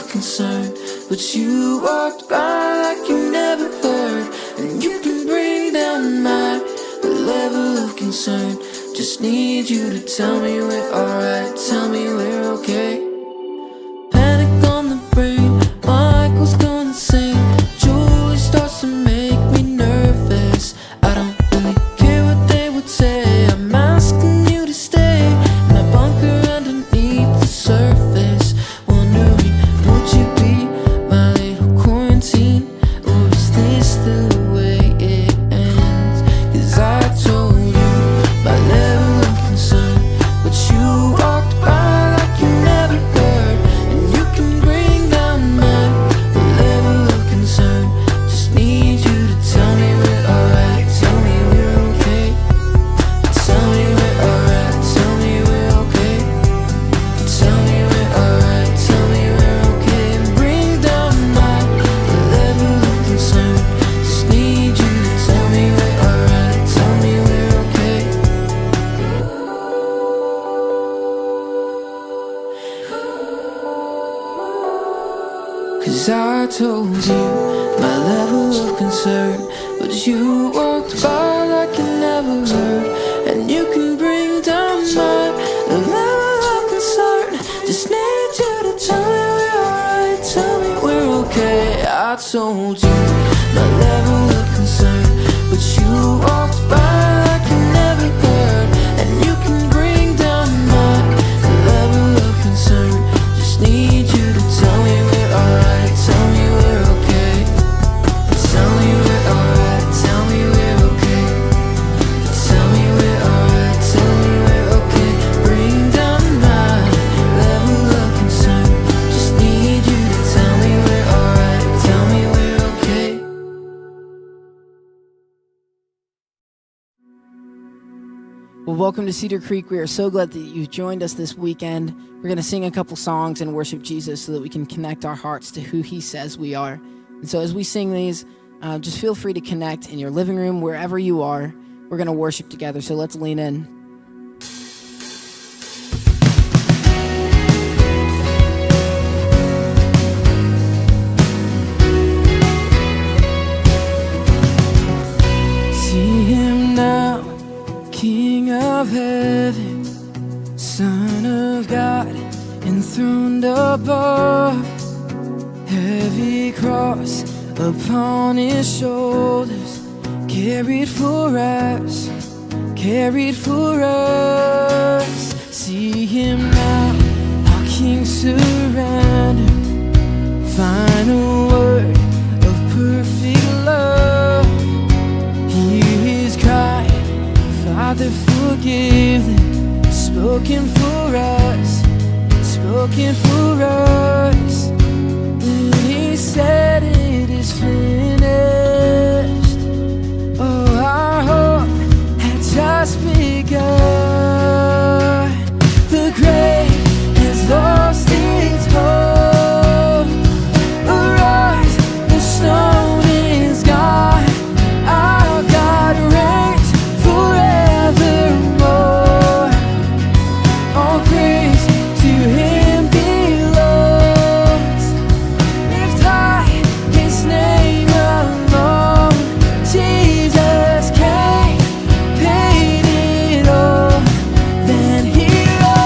of concern, but you walked by like you never heard. And you can bring down my level of concern. Just need you to tell me we're alright, tell me we're okay. Panic on the brain, Michael's gone insane. Julie starts to make me nervous. I don't really care what they would say. I'm asking you to stay in my bunker underneath the surface. Wondering, would you be my little quarantine? Or is this the way it ends? 'Cause I told you my level of concern, but you walked by like you never heard. And you can bring down my level of concern. Just need you to tell me we're alright, tell me we're okay. Tell me we're alright, tell me we're okay. Tell me we're alright, tell me we're okay. And bring down my level of concern. Just need you to tell me we're alright, tell me we're okay. 'Cause I told you my level of concern, but you walked by like you never heard. And you can bring down my level of concern. Just need you to tell me we're alright, tell me we're okay. I told you my level of concern, but you walked by like you never heard. And you can bring down my level of concern. Just need you to tell me we're alright, tell me we're okay. Tell me we're alright, tell me we're okay. Tell me we're alright, tell me we're okay. Bring down my level of concern. Just need you to tell me we're alright, tell me we're okay. Well, welcome to Cedar Creek. We are so glad that you've joined us this weekend. We're going to sing a couple songs and worship Jesus so that we can connect our hearts to who he says we are. And so as we sing these, just feel free to connect in your living room, wherever you are. We're going to worship together, so let's lean in. See him now, King of heaven, Son of God, enthroned above. Heavy cross upon his shoulders, carried for us, carried for us. See him now, our King surrender, final word of perfect love. Hear his cry, Father forgive them, spoken for us, spoken for us. Then he said it is finished. Oh, our hope had just begun. The grave has lost its hold. Arise, the stone is gone. Our God reigns forevermore. All praise to him belongs. Lift high his name alone. Jesus came, paid it all. Then he rose.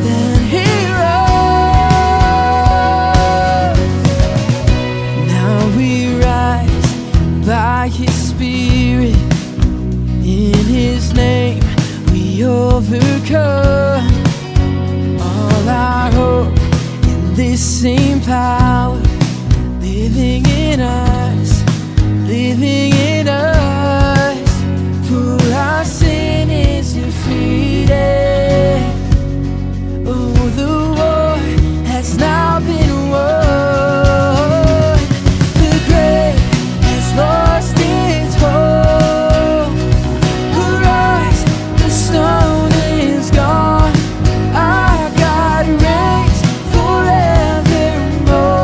Then he rose. Now we rise by his Spirit. In his name we overcome. All our hope in this same power, living in us, living in us. For our sin is defeated. Oh, the war has now been won. The grave has lost its hold. Arise, the stone is gone. Our God reigns forevermore.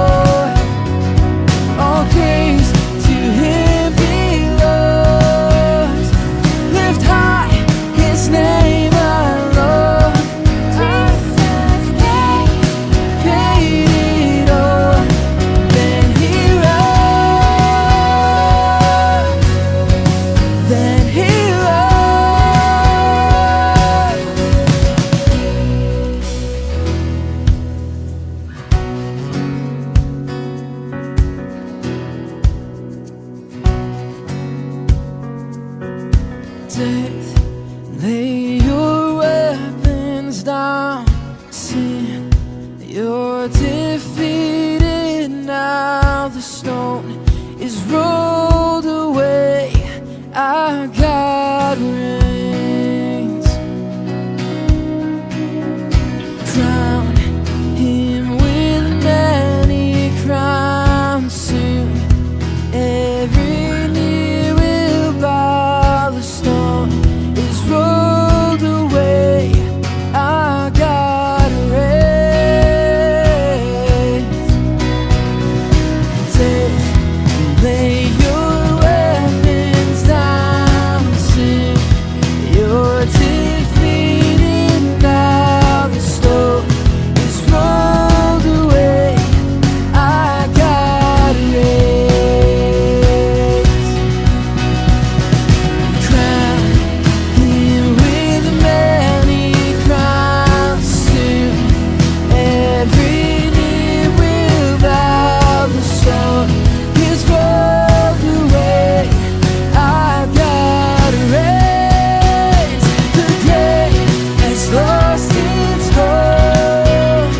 You're defeated now, the stone is rolled away. Our God reigns. Crown him with many crowns soon. Every knee will bow, the stone is rolled away. Our God reigns. Take, lay your weapons down, sin. You're defeated now, the stone is rolled away. Our God reigns. Crown him with many crowns soon. Every knee will bow, the stone is rolled away. Our God reigns. The grave has lost its hold.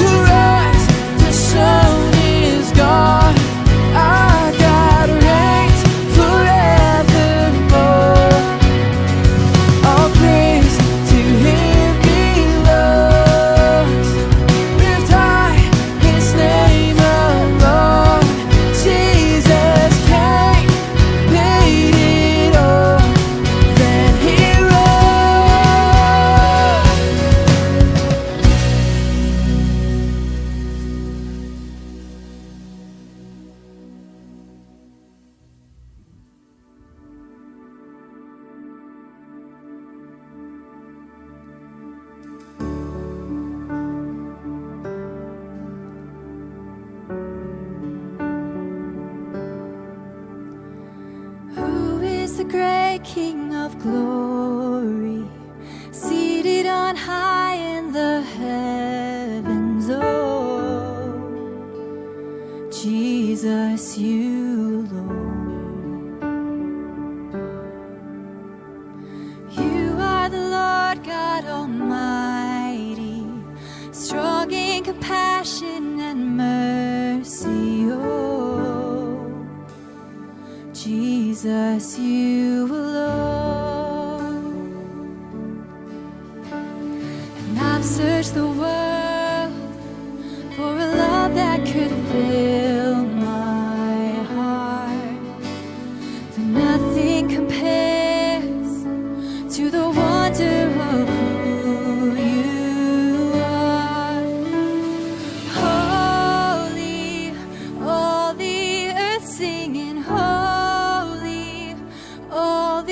The rise, the sun is gone. Our God reigns forevermore. All praise to Him belongs. Lift high His name alone. Jesus came, paid it all, then He rose. Who is the great King of glory, seated on high in the heavens? Oh, Jesus, you alone. You are the Lord God Almighty, strong in compassion and mercy. Oh, Jesus, you alone. And I've searched the world for a love that could fill my heart, for nothing compares to the wonder of who you are. Holy, all the earth singing, holy, all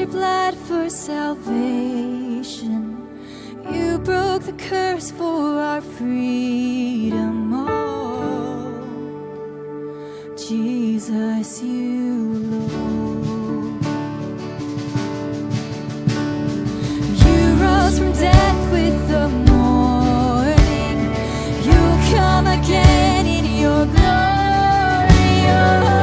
your blood for salvation. You broke the curse for our freedom. Oh, Jesus, you Lord. You rose from death with the morning. You'll come again in your glory. Oh,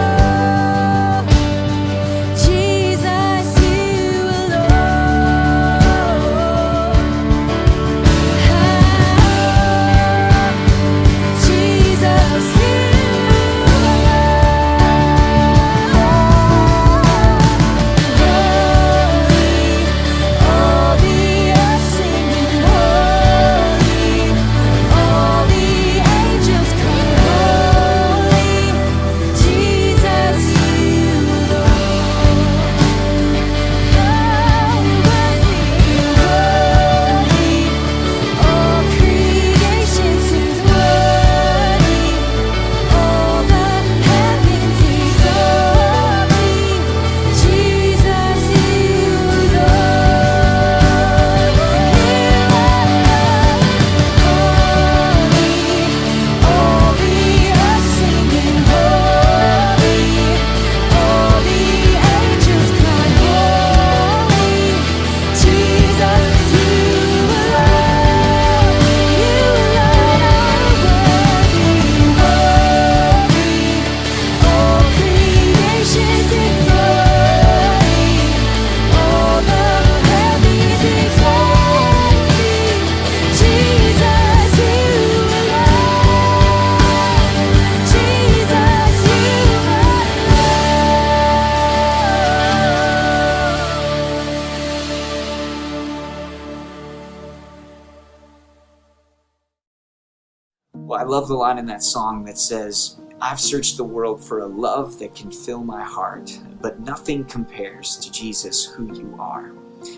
Well, I love the line in that song that says, I've searched the world for a love that can fill my heart, but nothing compares to Jesus, who you are.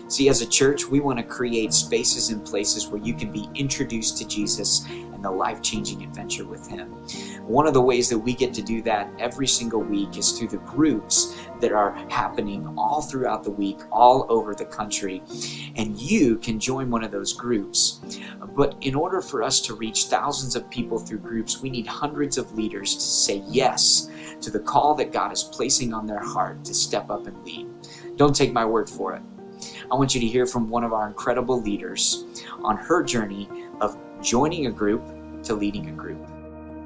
See, as a church, we want to create spaces and places where you can be introduced to Jesus and the life-changing adventure with Him. One of the ways that we get to do that every single week is through the groups that are happening all throughout the week, all over the country. And you can join one of those groups. But in order for us to reach thousands of people through groups, we need hundreds of leaders to say yes to the call that God is placing on their heart to step up and lead. Don't take my word for it. I want you to hear from one of our incredible leaders on her journey of joining a group to leading a group.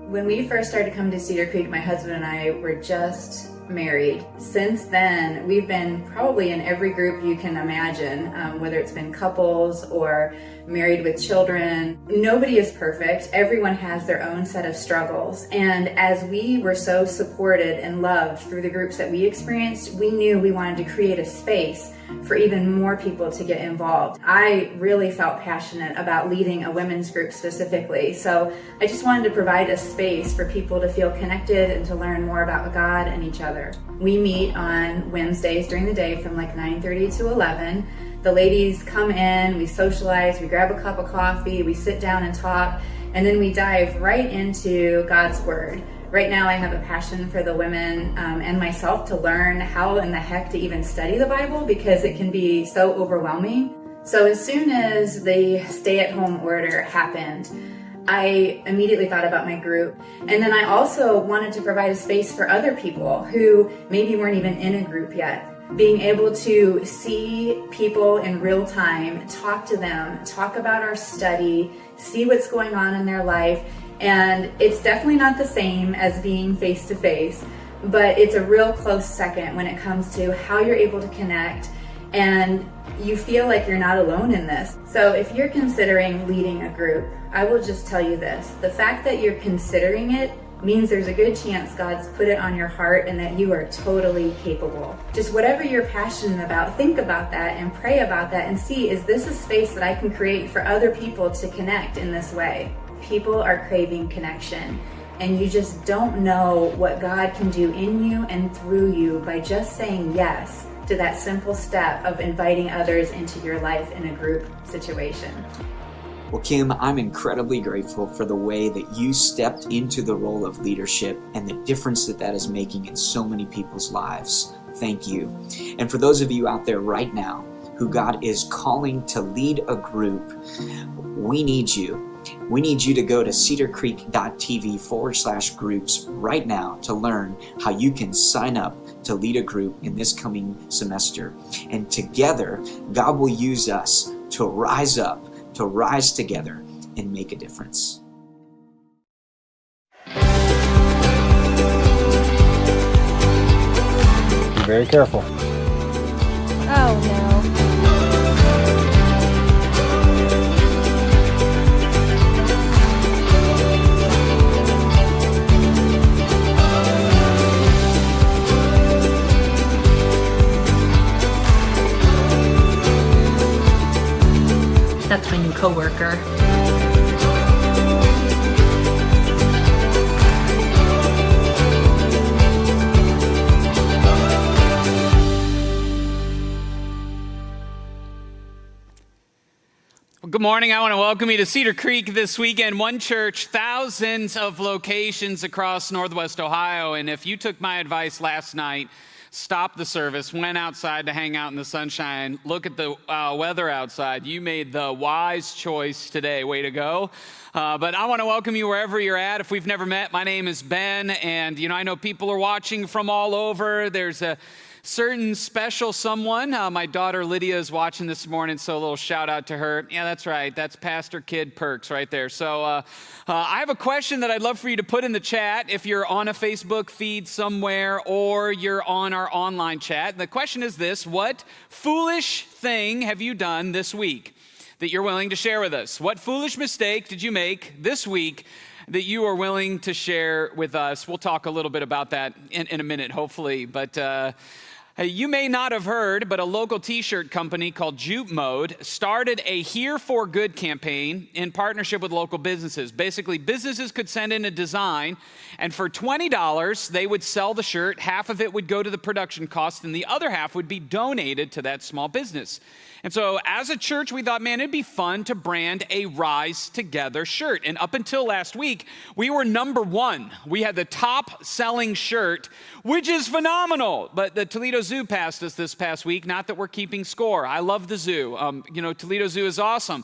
When we first started coming to Cedar Creek, my husband and I were just married. Since then, we've been probably in every group you can imagine, whether it's been couples or married with children. Nobody is perfect. Everyone has their own set of struggles. And as we were so supported and loved through the groups that we experienced, we knew we wanted to create a space for even more people to get involved. I really felt passionate about leading a women's group specifically. So I just wanted to provide a space for people to feel connected and to learn more about God and each other. We meet on Wednesdays during the day from like 9:30 to 11. The ladies come in, we socialize, we grab a cup of coffee, we sit down and talk, and then we dive right into God's Word. Right now I have a passion for the women and myself to learn how in the heck to even study the Bible, because it can be so overwhelming. So as soon as the stay-at-home order happened, I immediately thought about my group. And then I also wanted to provide a space for other people who maybe weren't even in a group yet. Being able to see people in real time, talk to them, talk about our study, see what's going on in their life. And it's definitely not the same as being face to face, but it's a real close second when it comes to how you're able to connect and you feel like you're not alone in this. So if you're considering leading a group, I will just tell you this. The fact that you're considering it means there's a good chance God's put it on your heart and that you are totally capable. Just whatever you're passionate about, think about that and pray about that and see, is this a space that I can create for other people to connect in this way? People are craving connection, and you just don't know what God can do in you and through you by just saying yes to that simple step of inviting others into your life in a group situation. Well, Kim, I'm incredibly grateful for the way that you stepped into the role of leadership and the difference that that is making in so many people's lives thank you. And for those of you out there right now who God is calling to lead a group, we need you. We need you to go to cedarcreek.tv/groups right now to learn how you can sign up to lead a group in this coming semester. And together, God will use us to rise up, to rise together and make a difference. Be very careful. Oh no. That's my new coworker. Good morning. I want to welcome you to Cedar Creek this weekend. One church, thousands of locations across Northwest Ohio. And if you took my advice last night, stopped the service, went outside to hang out in the sunshine, look at the weather outside, you made the wise choice today. Way to go. But I want to welcome you wherever you're at. If we've never met, my name is Ben. And, I know people are watching from all over. There's a certain special someone. My daughter Lydia is watching this morning, so a little shout out to her. Yeah, that's right. That's Pastor Kid Perks right there. So I have a question that I'd love for you to put in the chat if you're on a Facebook feed somewhere or you're on our online chat. The question is this: what foolish thing have you done this week that you're willing to share with us? What foolish mistake did you make this week that you are willing to share with us? We'll talk a little bit about that in a minute, hopefully. But you may not have heard, but a local t-shirt company called Jupe Mode started a Here for Good campaign in partnership with local businesses. Basically, businesses could send in a design, and for $20, they would sell the shirt. Half of it would go to the production cost, and the other half would be donated to that small business. And so as a church, we thought, man, it'd be fun to brand a Rise Together shirt. And up until last week, we were number one. We had the top selling shirt, which is phenomenal. But the Toledo Zoo passed us this past week. Not that we're keeping score. I love the zoo. Toledo Zoo is awesome.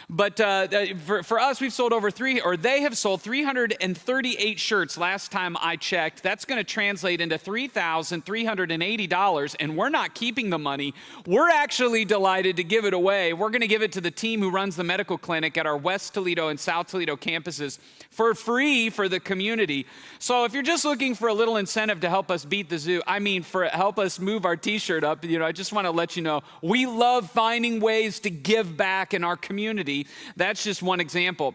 But for us, we've sold they have sold 338 shirts last time I checked. That's going to translate into $3,380, and we're not keeping the money. We're actually delighted to give it away. We're going to give it to the team who runs the medical clinic at our West Toledo and South Toledo campuses for free for the community. So if you're just looking for a little incentive to help us beat the zoo, help us move our t-shirt up, I just want to let you know, we love finding ways to give back in our community. That's just one example.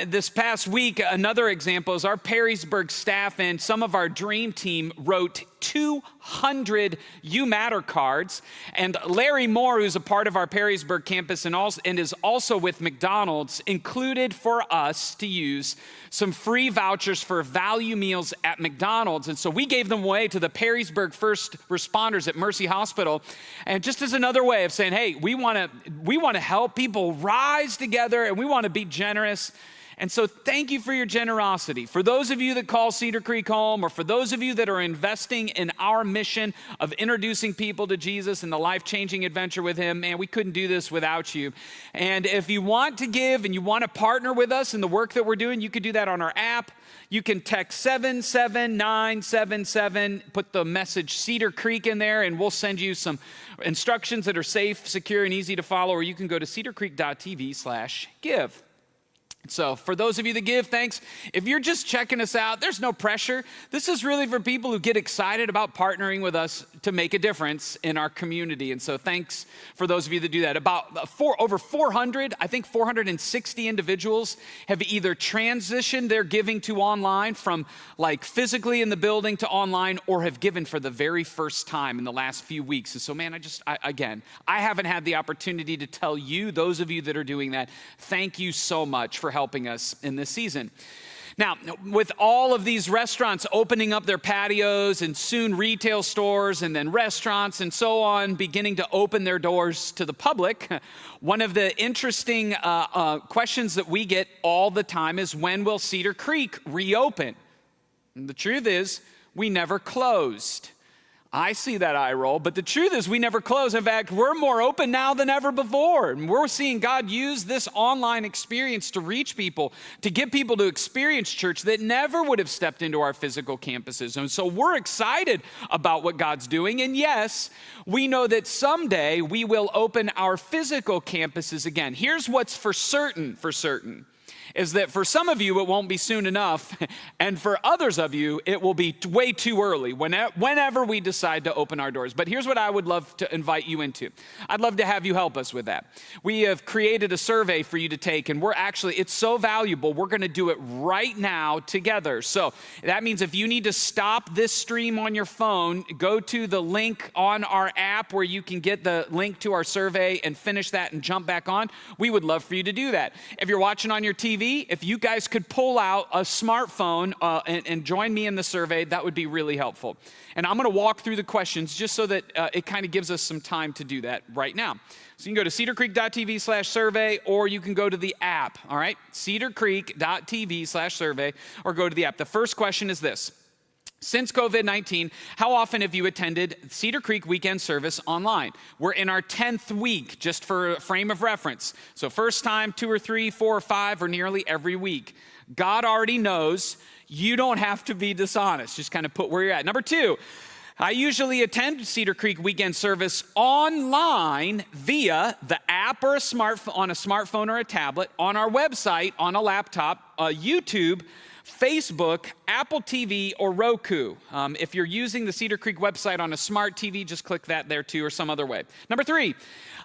This past week, another example is our Perrysburg staff and some of our dream team wrote 200 You Matter cards. And Larry Moore, who's a part of our Perrysburg campus and is also with McDonald's, included for us to use some free vouchers for value meals at McDonald's. And so we gave them away to the Perrysburg first responders at Mercy Hospital. And just as another way of saying, hey, we want to help people rise together and we want to be generous. And so thank you for your generosity. For those of you that call Cedar Creek home, or for those of you that are investing in our mission of introducing people to Jesus and the life-changing adventure with him, man, we couldn't do this without you. And if you want to give and you want to partner with us in the work that we're doing, you could do that on our app. You can text 77977, put the message Cedar Creek in there, and we'll send you some instructions that are safe, secure, and easy to follow, or you can go to cedarcreek.tv/give. So for those of you that give, thanks. If you're just checking us out, there's no pressure. This is really for people who get excited about partnering with us to make a difference in our community. And so thanks for those of you that do that. Over 400, I think 460 individuals have either transitioned their giving to online from like physically in the building to online, or have given for the very first time in the last few weeks. And so, man, I haven't had the opportunity to tell you, those of you that are doing that, thank you so much for helping us in this season. Now, with all of these restaurants opening up their patios and soon retail stores and then restaurants and so on beginning to open their doors to the public, one of the interesting questions that we get all the time is, when will Cedar Creek reopen? And the truth is, we never closed. I see that eye roll, but the truth is we never close. In fact, we're more open now than ever before. And we're seeing God use this online experience to reach people, to get people to experience church that never would have stepped into our physical campuses. And so we're excited about what God's doing. And yes, we know that someday we will open our physical campuses again. Here's what's for certain, is that for some of you, it won't be soon enough, and for others of you, it will be way too early whenever we decide to open our doors. But here's what I would love to invite you into. I'd love to have you help us with that. We have created a survey for you to take, and it's so valuable, we're going to do it right now together. So that means if you need to stop this stream on your phone, go to the link on our app where you can get the link to our survey and finish that and jump back on. We would love for you to do that. If you're watching on your TV, if you guys could pull out a smartphone and join me in the survey, that would be really helpful. And I'm going to walk through the questions just so that it kind of gives us some time to do that right now. So you can go to cedarcreek.tv/survey, or you can go to the app, all right? cedarcreek.tv/survey, or go to the app. The first question is this. Since COVID-19, how often have you attended Cedar Creek weekend service online? We're in our 10th week, just for a frame of reference. So first time, 2 or 3, 4 or 5, or nearly every week. God already knows. You don't have to be dishonest. Just kind of put where you're at. Number 2, I usually attend Cedar Creek weekend service online via the app or on a smartphone or a tablet, on our website, on a laptop, YouTube, Facebook, Apple TV, or Roku. If you're using the Cedar Creek website on a smart TV, just click that there too, or some other way. Number 3,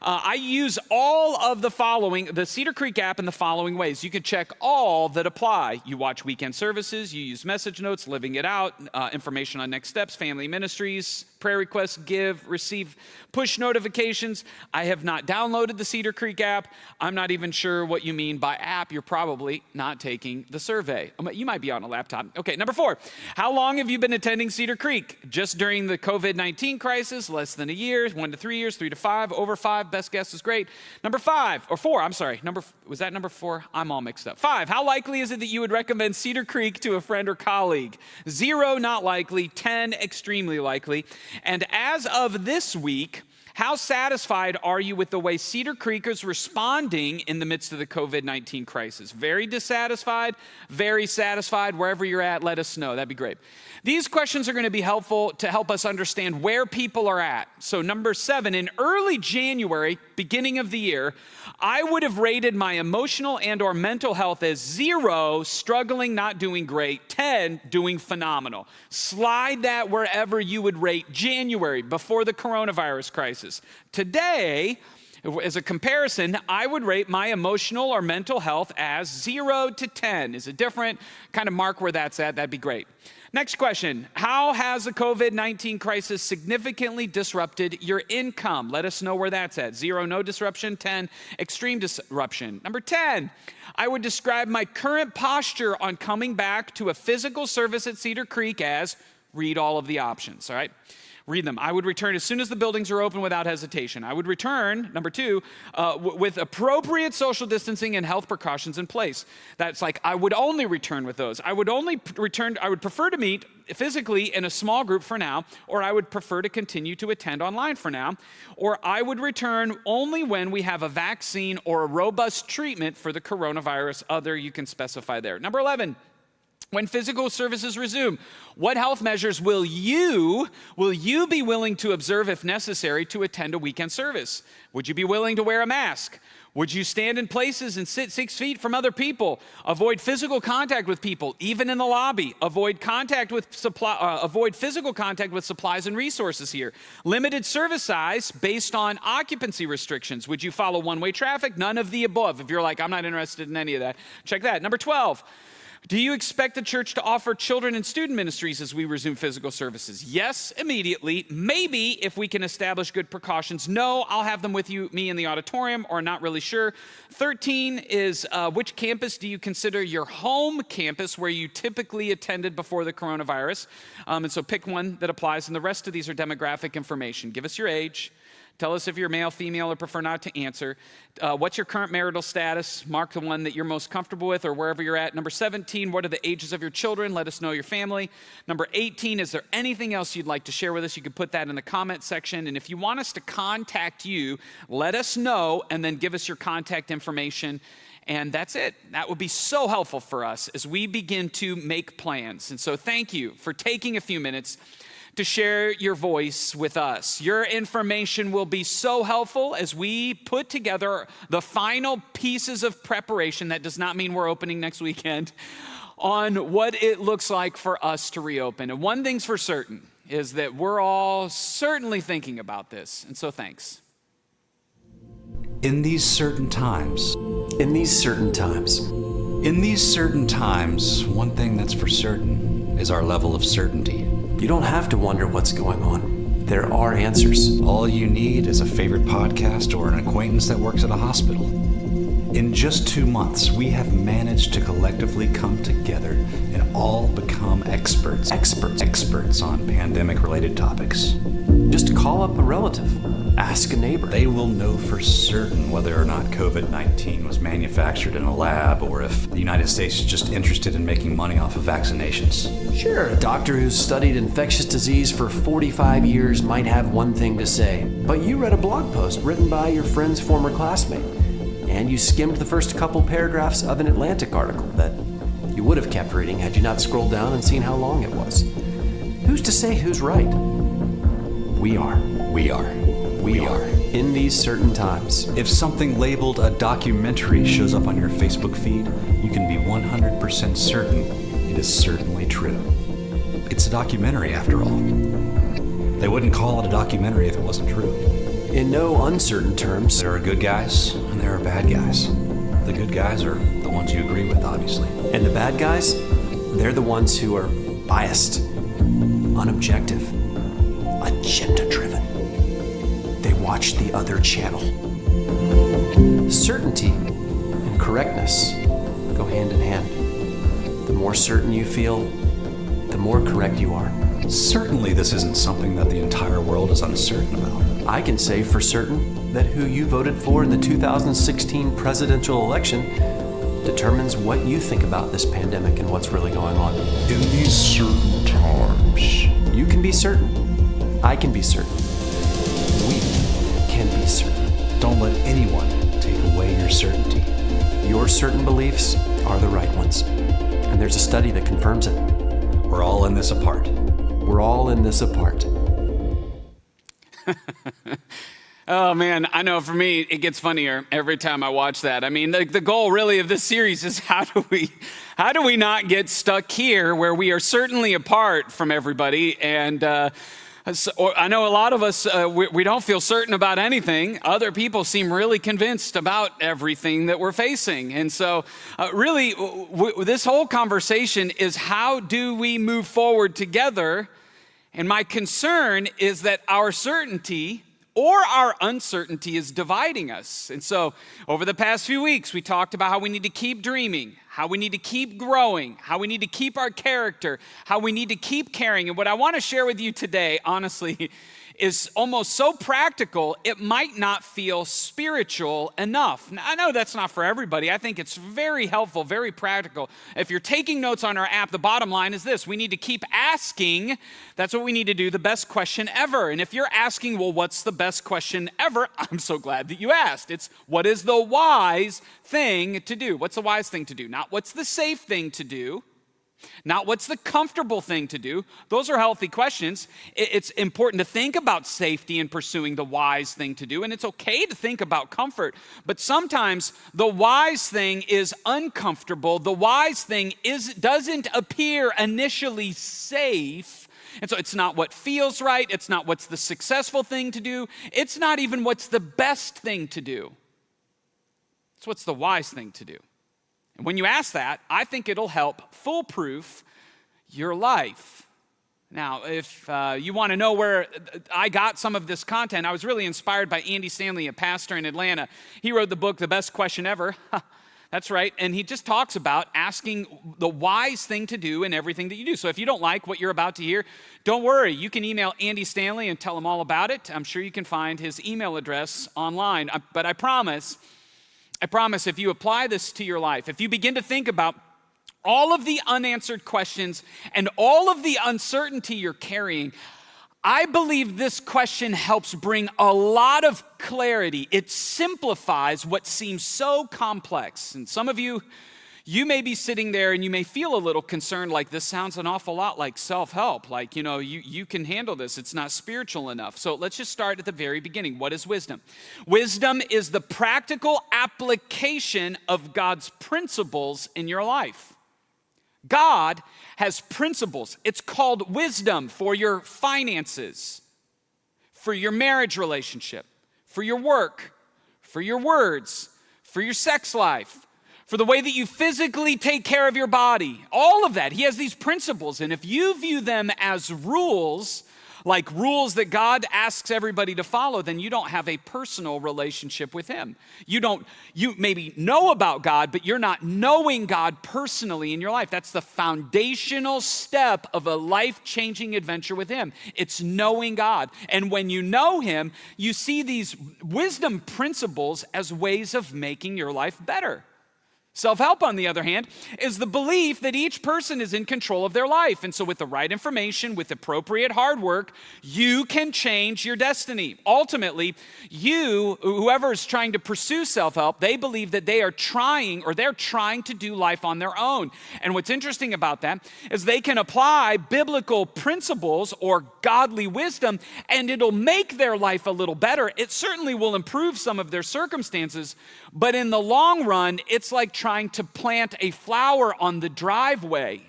I use all of the Cedar Creek app in the following ways. You can check all that apply. You watch weekend services, you use message notes, living it out, information on next steps, family ministries, prayer requests, give, receive push notifications. I have not downloaded the Cedar Creek app. I'm not even sure what you mean by app. You're probably not taking the survey. You might be on a laptop. Okay, number 4, how long have you been attending Cedar Creek? Just during the COVID-19 crisis, less than a year, 1 to 3 years, 3 to 5, over 5, best guess is great. Number 4, I'm sorry, was that number 4? I'm all mixed up. 5, how likely is it that you would recommend Cedar Creek to a friend or colleague? 0, not likely. 10, extremely likely. And as of this week, how satisfied are you with the way Cedar Creek is responding in the midst of the COVID-19 crisis? Very dissatisfied, very satisfied. Wherever you're at, let us know. That'd be great. These questions are going to be helpful to help us understand where people are at. So number 7, in early January, beginning of the year, I would have rated my emotional and or mental health as 0, struggling, not doing great, 10, doing phenomenal. Slide that wherever you would rate January, before the coronavirus crisis. Today, as a comparison, I would rate my emotional or mental health as 0 to 10. Is it different? Kind of mark where that's at. That'd be great. Next question. How has the COVID-19 crisis significantly disrupted your income? Let us know where that's at. 0, no disruption. 10, extreme disruption. Number 10, I would describe my current posture on coming back to a physical service at Cedar Creek as read all of the options, all right? Read them. I would return as soon as the buildings are open without hesitation. I would return, number 2, with appropriate social distancing and health precautions in place. That's like, I would only return with those. I would prefer to meet physically in a small group for now, or I would prefer to continue to attend online for now, or I would return only when we have a vaccine or a robust treatment for the coronavirus. Other, you can specify there. Number 11, when physical services resume, what health measures will you be willing to observe if necessary to attend a weekend service? Would you be willing to wear a mask? Would you stand in places and sit 6 feet from other people? Avoid physical contact with people, even in the lobby. Avoid physical contact with supplies and resources here. Limited service size based on occupancy restrictions. Would you follow one-way traffic? None of the above. If you're like, I'm not interested in any of that, check that. Number 12. Do you expect the church to offer children and student ministries as we resume physical services? Yes, immediately. Maybe if we can establish good precautions. No, I'll have them with me in the auditorium, or not really sure. 13 is which campus do you consider your home campus where you typically attended before the coronavirus? And so pick one that applies, and the rest of these are demographic information. Give us your age, Tell us if you're male, female, or prefer not to answer. What's your current marital status? Mark the one that you're most comfortable with or wherever you're at. Number 17, what are the ages of your children? Let us know your family. Number 18, is there anything else you'd like to share with us? You can put that in the comment section. And if you want us to contact you, let us know and then give us your contact information. And that's it. That would be so helpful for us as we begin to make plans. And so thank you for taking a few minutes to share your voice with us. Your information will be so helpful as we put together the final pieces of preparation. That does not mean we're opening next weekend, on what it looks like for us to reopen. And one thing's for certain is that we're all certainly thinking about this. And so thanks. In these certain times, In these certain times, one thing that's for certain is our level of certainty. you don't have to wonder what's going on. There are answers. All you need is a favorite podcast or an acquaintance that works at a hospital. In just 2 months, we have managed to collectively come together and all become experts on pandemic-related topics. Just call up a relative. Ask a neighbor. They will know for certain whether or not COVID-19 was manufactured in a lab or if the United States is just interested in making money off of vaccinations. Sure, a doctor who's studied infectious disease for 45 years might have one thing to say, but you read a blog post written by your friend's former classmate, and you skimmed the first couple paragraphs of an Atlantic article that you would have kept reading had you not scrolled down and seen how long it was. Who's to say who's right? We are. In these certain times. If something labeled a documentary shows up on your Facebook feed, you can be 100% certain it is certainly true. It's a documentary after all. They wouldn't call it a documentary if it wasn't true. In no uncertain terms, There are good guys and there are bad guys. The good guys are the ones you agree with, obviously. and the bad guys, they're the ones who are biased, unobjective, agenda-driven. They watch the other channel. Certainty and correctness go hand in hand. The more certain you feel, the more correct you are. Certainly this isn't something that the entire world is uncertain about. I can say for certain that who you voted for in the 2016 presidential election determines what you think about this pandemic and what's really going on. In these certain times, You can be certain. I can be certain. We can be certain. Don't let anyone take away your certainty. Your certain beliefs are the right ones. And there's a study that confirms it. We're all in this apart. We're all in this apart. Oh man, I know for me, it gets funnier every time I watch that. I mean, the goal really of this series is how do we not get stuck here where we are certainly apart from everybody? And I know a lot of us, we don't feel certain about anything. Other people seem really convinced about everything that we're facing. And so really, this whole conversation is how do we move forward together? And my concern is that our certainty or our uncertainty is dividing us. And so over the past few weeks, we talked about how we need to keep dreaming, how we need to keep growing, how we need to keep our character, how we need to keep caring. And what I want to share with you today, honestly, is almost so practical, it might not feel spiritual enough. Now, I know that's not for everybody. I think it's very helpful, very practical. If you're taking notes on our app, the bottom line is this: we need to keep asking. That's what we need to do, the best question ever. And if you're asking, well, what's the best question ever? I'm so glad that you asked. It's what is the wise thing to do? What's the wise thing to do? Not what's the safe thing to do. Not what's the comfortable thing to do. Those are healthy questions. It's important to think about safety and pursuing the wise thing to do, and it's okay to think about comfort. But sometimes the wise thing is uncomfortable. The wise thing doesn't appear initially safe. And so it's not what feels right. It's not what's the successful thing to do. It's not even what's the best thing to do. It's what's the wise thing to do. And when you ask that, I think it'll help foolproof your life. Now, if you want to know where I got some of this content, I was really inspired by Andy Stanley, a pastor in Atlanta. He wrote the book, The Best Question Ever. That's right. And he just talks about asking the wise thing to do in everything that you do. So if you don't like what you're about to hear, don't worry. You can email Andy Stanley and tell him all about it. I'm sure you can find his email address online. But I promise, if you apply this to your life, if you begin to think about all of the unanswered questions and all of the uncertainty you're carrying, I believe this question helps bring a lot of clarity. It simplifies what seems so complex. And some of you may be sitting there and you may feel a little concerned, like this sounds an awful lot like self-help. Like, you can handle this. It's not spiritual enough. So let's just start at the very beginning. What is wisdom? Wisdom is the practical application of God's principles in your life. God has principles. It's called wisdom for your finances, for your marriage relationship, for your work, for your words, for your sex life, for the way that you physically take care of your body. All of that. He has these principles. And if you view them as rules, like rules that God asks everybody to follow, then you don't have a personal relationship with him. You maybe know about God, but you're not knowing God personally in your life. That's the foundational step of a life-changing adventure with him. It's knowing God. And when you know him, you see these wisdom principles as ways of making your life better. Self-help, on the other hand, is the belief that each person is in control of their life. And so with the right information, with appropriate hard work, you can change your destiny. Ultimately, whoever is trying to pursue self-help, they believe that they're trying to do life on their own. And what's interesting about that is they can apply biblical principles or godly wisdom, and it'll make their life a little better. It certainly will improve some of their circumstances, but in the long run, it's like trying to plant a flower on the driveway.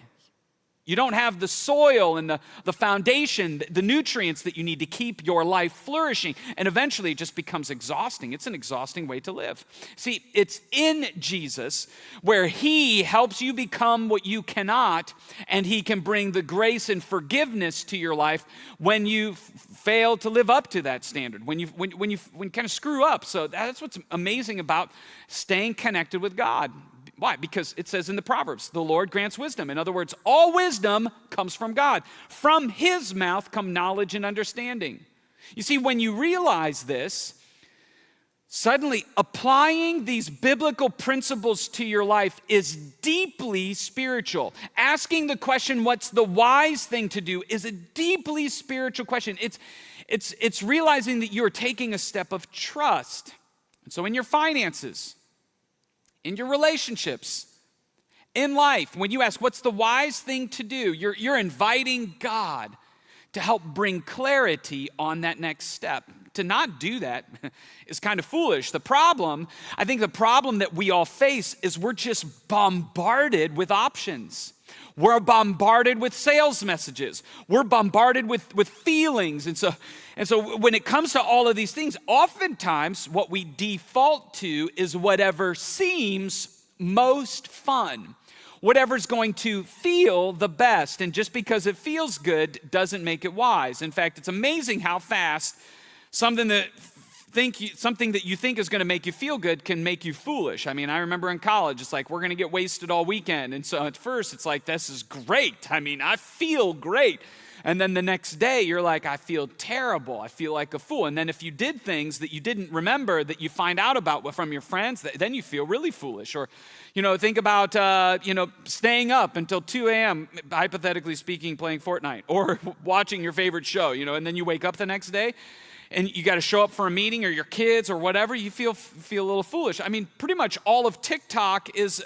You don't have the soil and the foundation, the nutrients that you need to keep your life flourishing. And eventually it just becomes exhausting. It's an exhausting way to live. See, it's in Jesus where he helps you become what you cannot, and he can bring the grace and forgiveness to your life when you fail to live up to that standard, when you kind of screw up. So that's what's amazing about staying connected with God. Why? Because it says in the Proverbs, the Lord grants wisdom. In other words, all wisdom comes from God. From his mouth come knowledge and understanding. You see, when you realize this, suddenly applying these biblical principles to your life is deeply spiritual. Asking the question, what's the wise thing to do, is a deeply spiritual question. It's realizing that you're taking a step of trust. And so in your finances, in your relationships, in life, when you ask, what's the wise thing to do? You're inviting God to help bring clarity on that next step. To not do that is kind of foolish. I think the problem that we all face is we're just bombarded with options. We're bombarded with sales messages. We're bombarded with feelings. And so when it comes to all of these things, oftentimes what we default to is whatever seems most fun, whatever's going to feel the best. And just because it feels good doesn't make it wise. In fact, it's amazing how fast something that you think is going to make you feel good can make you foolish. I mean, I remember in college, it's like, we're going to get wasted all weekend. And so at first, it's like, this is great. I mean, I feel great. And then the next day, you're like, I feel terrible. I feel like a fool. And then if you did things that you didn't remember that you find out about from your friends, then you feel really foolish. Or, think about, staying up until 2 a.m., hypothetically speaking, playing Fortnite, or watching your favorite show, and then you wake up the next day, and you got to show up for a meeting or your kids or whatever, you feel a little foolish. I mean, pretty much all of TikTok is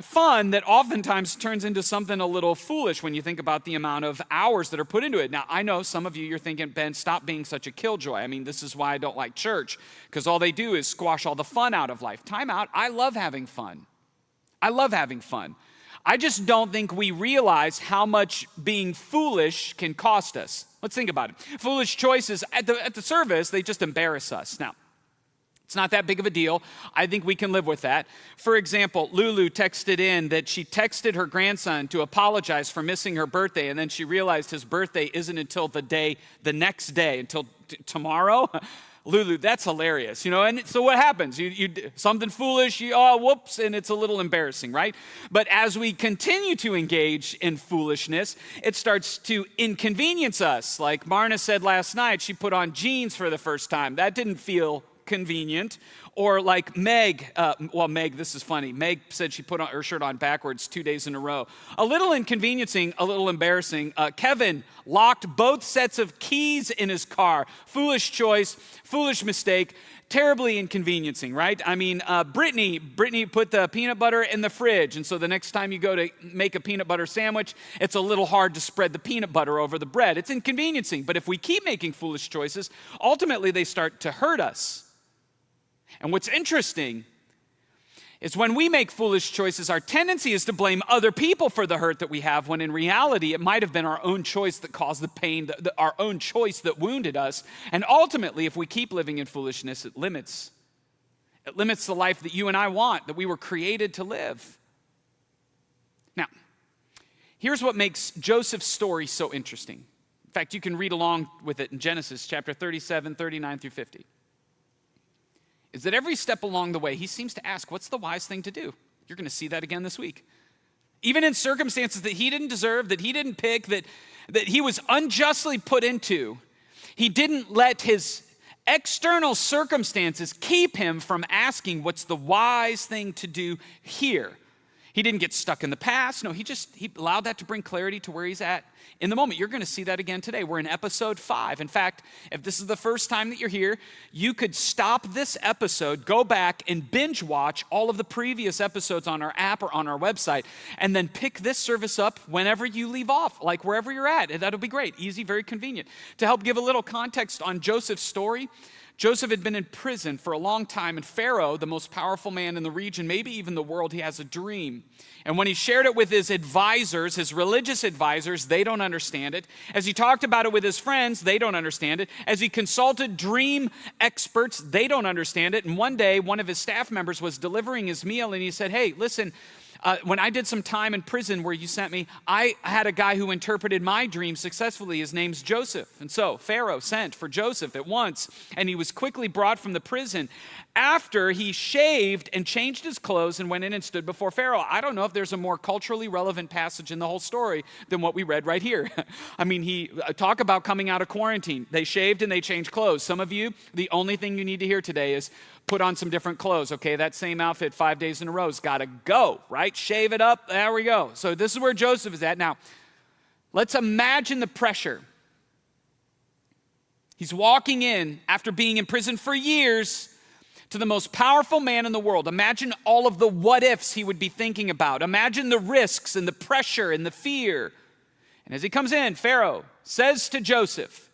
fun that oftentimes turns into something a little foolish when you think about the amount of hours that are put into it. Now, I know some of you're thinking, Ben, stop being such a killjoy. I mean, this is why I don't like church, because all they do is squash all the fun out of life. Time out. I love having fun. I just don't think we realize how much being foolish can cost us. Let's think about it. Foolish choices at the service, they just embarrass us. Now, it's not that big of a deal. I think we can live with that. For example, Lulu texted in that she texted her grandson to apologize for missing her birthday, and then she realized his birthday isn't until the next day, until tomorrow. Lulu, that's hilarious, and so what happens? You something foolish, whoops, and it's a little embarrassing, right? But as we continue to engage in foolishness, it starts to inconvenience us. Like Marna said last night, she put on jeans for the first time. That didn't feel convenient. Or like Meg, Meg, this is funny. Meg said she put her shirt on backwards 2 days in a row. A little inconveniencing, a little embarrassing. Kevin locked both sets of keys in his car. Foolish choice, foolish mistake, terribly inconveniencing, right? I mean, Brittany put the peanut butter in the fridge, and so the next time you go to make a peanut butter sandwich, it's a little hard to spread the peanut butter over the bread. It's inconveniencing, but if we keep making foolish choices, ultimately they start to hurt us. And what's interesting is when we make foolish choices, our tendency is to blame other people for the hurt that we have, when in reality, it might have been our own choice that caused the pain, our own choice that wounded us. And ultimately, if we keep living in foolishness, it limits the life that you and I want, that we were created to live. Now, here's what makes Joseph's story so interesting. In fact, you can read along with it in Genesis chapter 37, 39 through 50. Is that every step along the way, he seems to ask, what's the wise thing to do? You're going to see that again this week. Even in circumstances that he didn't deserve, that he didn't pick, that he was unjustly put into, he didn't let his external circumstances keep him from asking what's the wise thing to do here. He didn't get stuck in the past. No, he allowed that to bring clarity to where he's at in the moment. You're going to see that again today. We're in episode 5. In fact, if this is the first time that you're here, you could stop this episode, go back and binge watch all of the previous episodes on our app or on our website, and then pick this service up whenever you leave off, like wherever you're at. And that'll be great. Easy, very convenient. To help give a little context on Joseph's story, Joseph had been in prison for a long time, and Pharaoh, the most powerful man in the region, maybe even the world, he has a dream. And when he shared it with his advisors, his religious advisors, they don't understand it. As he talked about it with his friends, they don't understand it. As he consulted dream experts, they don't understand it. And one day, one of his staff members was delivering his meal, and he said, hey, listen, when I did some time in prison where you sent me, I had a guy who interpreted my dream successfully. His name's Joseph. And so Pharaoh sent for Joseph at once, and he was quickly brought from the prison after he shaved and changed his clothes and went in and stood before Pharaoh. I don't know if there's a more culturally relevant passage in the whole story than what we read right here. I mean, talk about coming out of quarantine. They shaved and they changed clothes. Some of you, the only thing you need to hear today is put on some different clothes, okay? That same outfit 5 days in a row's got to go, right? Shave it up, there we go. So this is where Joseph is at. Now, let's imagine the pressure. He's walking in after being in prison for years to the most powerful man in the world. Imagine all of the what ifs he would be thinking about. Imagine the risks and the pressure and the fear. And as he comes in, Pharaoh says to Joseph,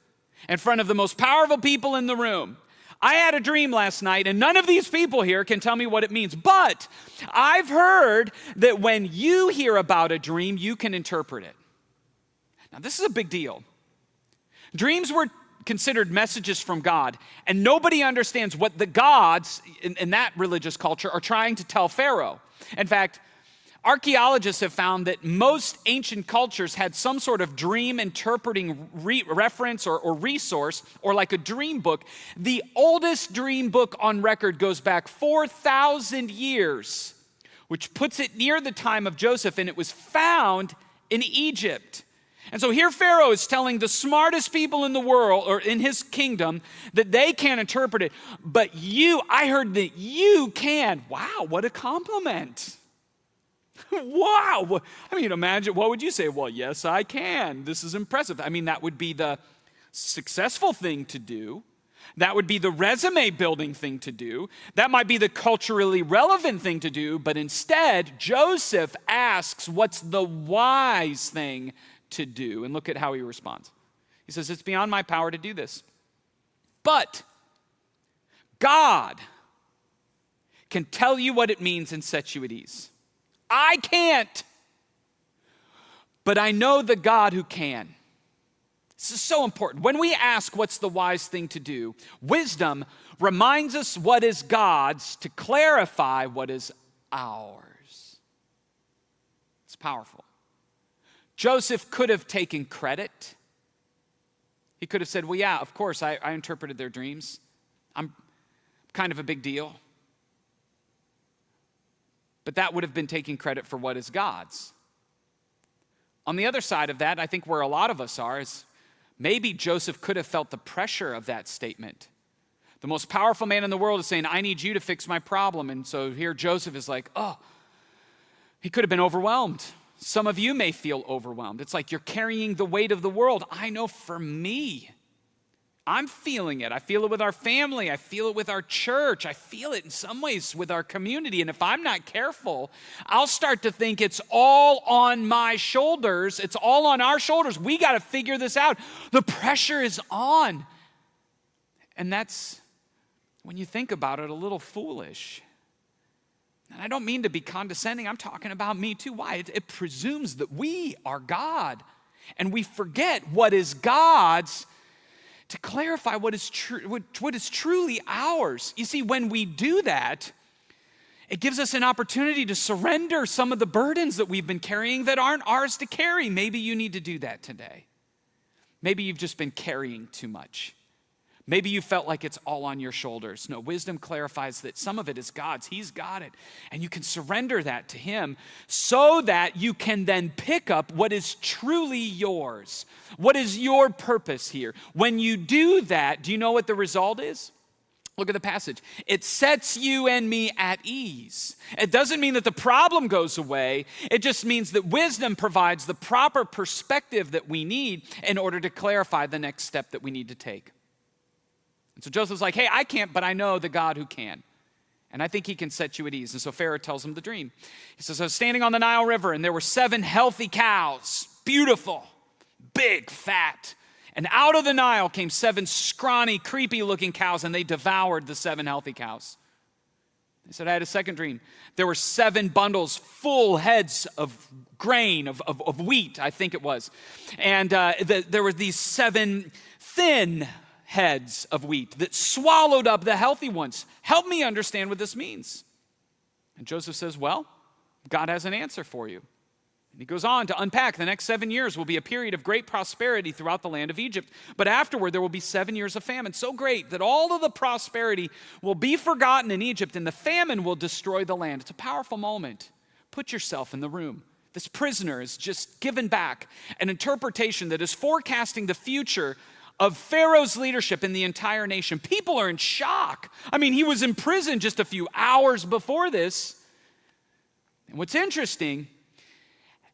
in front of the most powerful people in the room, I had a dream last night, and none of these people here can tell me what it means. But I've heard that when you hear about a dream, you can interpret it. Now, this is a big deal. Dreams were considered messages from God, and nobody understands what the gods in that religious culture are trying to tell Pharaoh. In fact, archaeologists have found that most ancient cultures had some sort of dream interpreting reference or resource, or like a dream book. The oldest dream book on record goes back 4,000 years, which puts it near the time of Joseph, and it was found in Egypt. And so here Pharaoh is telling the smartest people in the world, or in his kingdom, that they can't interpret it. But I heard that you can. Wow, what a compliment. Wow. I mean, imagine, what would you say? Well, yes, I can. This is impressive. I mean, that would be the successful thing to do. That would be the resume building thing to do. That might be the culturally relevant thing to do. But instead, Joseph asks, what's the wise thing to do? And look at how he responds. He says, it's beyond my power to do this. But God can tell you what it means and set you at ease. I can't, but I know the God who can. This is so important. When we ask what's the wise thing to do, wisdom reminds us what is God's to clarify what is ours. It's powerful. Joseph could have taken credit. He could have said, well, yeah, of course, I interpreted their dreams. I'm kind of a big deal. But that would have been taking credit for what is God's. On the other side of that, I think where a lot of us are is maybe Joseph could have felt the pressure of that statement. The most powerful man in the world is saying, I need you to fix my problem. And so here Joseph is like, oh, he could have been overwhelmed. Some of you may feel overwhelmed. It's like you're carrying the weight of the world. I know for me, I'm feeling it. I feel it with our family. I feel it with our church. I feel it in some ways with our community. And if I'm not careful, I'll start to think it's all on my shoulders. It's all on our shoulders. We got to figure this out. The pressure is on. And that's, when you think about it, a little foolish. And I don't mean to be condescending. I'm talking about me too. Why? It presumes that we are God. And we forget what is God's to clarify what is truly ours. You see, when we do that, it gives us an opportunity to surrender some of the burdens that we've been carrying that aren't ours to carry. Maybe you need to do that today. Maybe you've just been carrying too much. Maybe you felt like it's all on your shoulders. No, wisdom clarifies that some of it is God's. He's got it. And you can surrender that to Him so that you can then pick up what is truly yours. What is your purpose here? When you do that, do you know what the result is? Look at the passage. It sets you and me at ease. It doesn't mean that the problem goes away. It just means that wisdom provides the proper perspective that we need in order to clarify the next step that we need to take. And so Joseph's like, hey, I can't, but I know the God who can. And I think He can set you at ease. And so Pharaoh tells him the dream. He says, I was standing on the Nile River, and there were 7 healthy cows, beautiful, big, fat. And out of the Nile came 7 scrawny, creepy-looking cows, and they devoured the 7 healthy cows. He said, I had a second dream. There were 7 bundles, full heads of grain, of wheat, I think it was. And there were these 7 thin heads of wheat that swallowed up the healthy ones. Help me understand what this means. And Joseph says, well, God has an answer for you. And he goes on to unpack the next 7 years will be a period of great prosperity throughout the land of Egypt. But afterward, there will be 7 years of famine, so great that all of the prosperity will be forgotten in Egypt and the famine will destroy the land. It's a powerful moment. Put yourself in the room. This prisoner is just given back an interpretation that is forecasting the future of Pharaoh's leadership in the entire nation. People are in shock. I mean, he was in prison just a few hours before this. And what's interesting,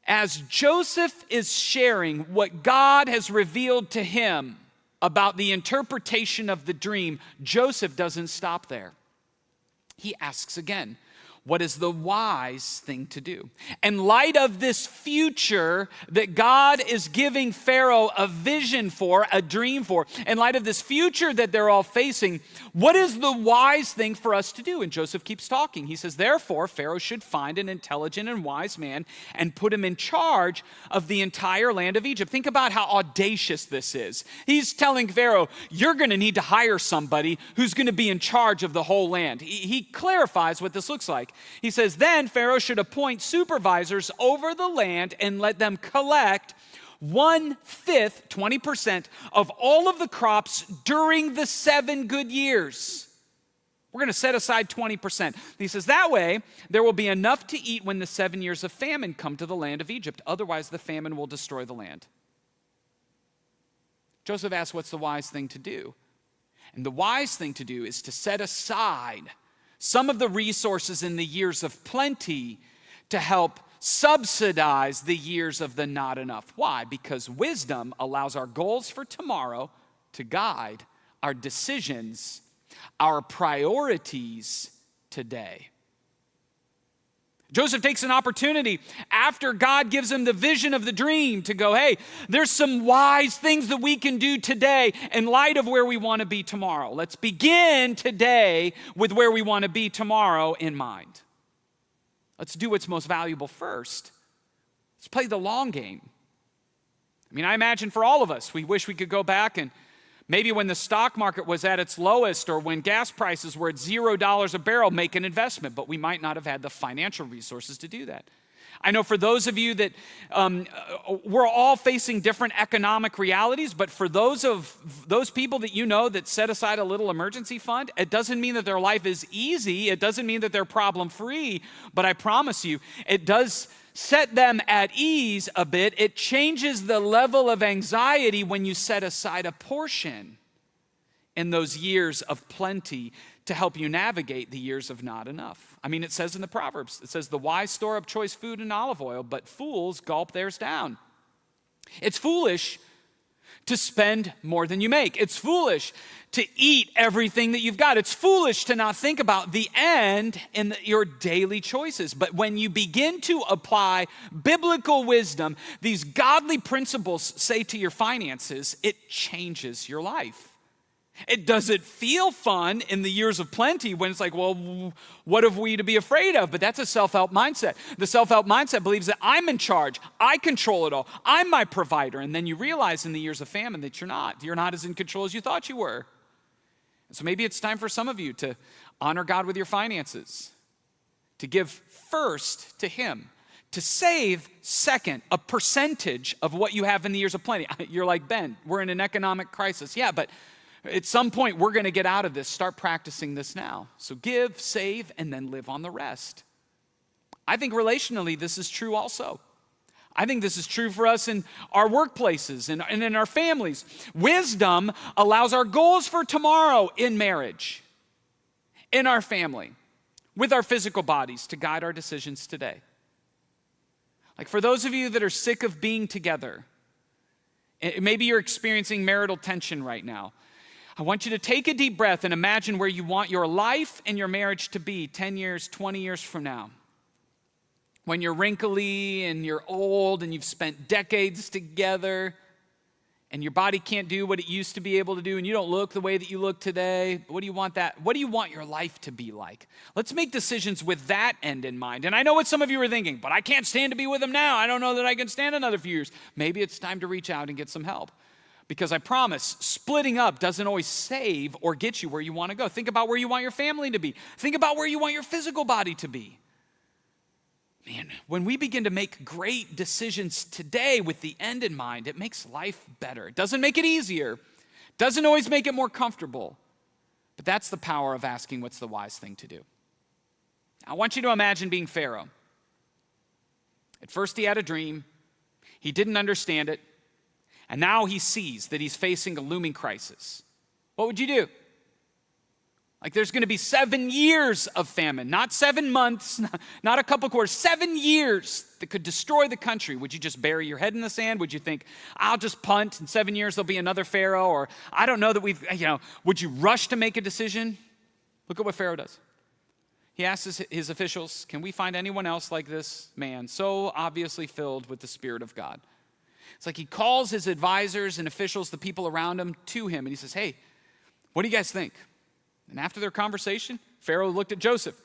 as Joseph is sharing what God has revealed to him about the interpretation of the dream, Joseph doesn't stop there. He asks again, what is the wise thing to do? In light of this future that God is giving Pharaoh a vision for, a dream for, in light of this future that they're all facing, what is the wise thing for us to do? And Joseph keeps talking. He says, therefore, Pharaoh should find an intelligent and wise man and put him in charge of the entire land of Egypt. Think about how audacious this is. He's telling Pharaoh, you're going to need to hire somebody who's going to be in charge of the whole land. He clarifies what this looks like. He says, then Pharaoh should appoint supervisors over the land and let them collect 1/5, 20% of all of the crops during the 7 good years. We're going to set aside 20%. He says, that way there will be enough to eat when the 7 years of famine come to the land of Egypt. Otherwise, the famine will destroy the land. Joseph asks, what's the wise thing to do? And the wise thing to do is to set aside some of the resources in the years of plenty to help subsidize the years of the not enough. Why? Because wisdom allows our goals for tomorrow to guide our decisions, our priorities today. Joseph takes an opportunity after God gives him the vision of the dream to go, hey, there's some wise things that we can do today in light of where we want to be tomorrow. Let's begin today with where we want to be tomorrow in mind. Let's do what's most valuable first. Let's play the long game. I mean, I imagine for all of us, we wish we could go back and maybe when the stock market was at its lowest or when gas prices were at $0 a barrel, make an investment, but we might not have had the financial resources to do that. I know for those of you that we're all facing different economic realities, but for those people that you know that set aside a little emergency fund, it doesn't mean that their life is easy. It doesn't mean that they're problem-free, but I promise you, it does set them at ease a bit. It changes the level of anxiety when you set aside a portion in those years of plenty to help you navigate the years of not enough. I mean, it says in the Proverbs, it says, the wise store up choice food and olive oil, but fools gulp theirs down. It's foolish to spend more than you make. It's foolish to eat everything that you've got. It's foolish to not think about the end in your daily choices. But when you begin to apply biblical wisdom, these godly principles say to your finances, it changes your life. It doesn't feel fun in the years of plenty when it's like, well, what have we to be afraid of? But that's a self-help mindset. The self-help mindset believes that I'm in charge. I control it all. I'm my provider. And then you realize in the years of famine that you're not. You're not as in control as you thought you were. So maybe it's time for some of you to honor God with your finances, to give first to Him, to save second, a percentage of what you have in the years of plenty. You're like, Ben, we're in an economic crisis. Yeah, but at some point, we're going to get out of this. Start practicing this now. So give, save, and then live on the rest. I think relationally, this is true also. I think this is true for us in our workplaces and in our families. Wisdom allows our goals for tomorrow in marriage, in our family, with our physical bodies to guide our decisions today. Like for those of you that are sick of being together, maybe you're experiencing marital tension right now. I want you to take a deep breath and imagine where you want your life and your marriage to be 10 years, 20 years from now. When you're wrinkly and you're old and you've spent decades together and your body can't do what it used to be able to do and you don't look the way that you look today, what do you want your life to be like? Let's make decisions with that end in mind. And I know what some of you are thinking, but I can't stand to be with him now. I don't know that I can stand another few years. Maybe it's time to reach out and get some help. Because I promise, splitting up doesn't always save or get you where you want to go. Think about where you want your family to be. Think about where you want your physical body to be. Man, when we begin to make great decisions today with the end in mind, it makes life better. It doesn't make it easier. Doesn't always make it more comfortable. But that's the power of asking what's the wise thing to do. I want you to imagine being Pharaoh. At first he had a dream. He didn't understand it. And now he sees that he's facing a looming crisis. What would you do? Like there's going to be 7 years of famine, not 7 months, not a couple quarters, 7 years that could destroy the country. Would you just bury your head in the sand? Would you think, I'll just punt, in 7 years there'll be another Pharaoh? Or I don't know that would you rush to make a decision? Look at what Pharaoh does. He asks his officials, can we find anyone else like this man, so obviously filled with the Spirit of God? It's like he calls his advisors and officials, the people around him, to him, and he says, hey, what do you guys think? And after their conversation, Pharaoh looked at Joseph,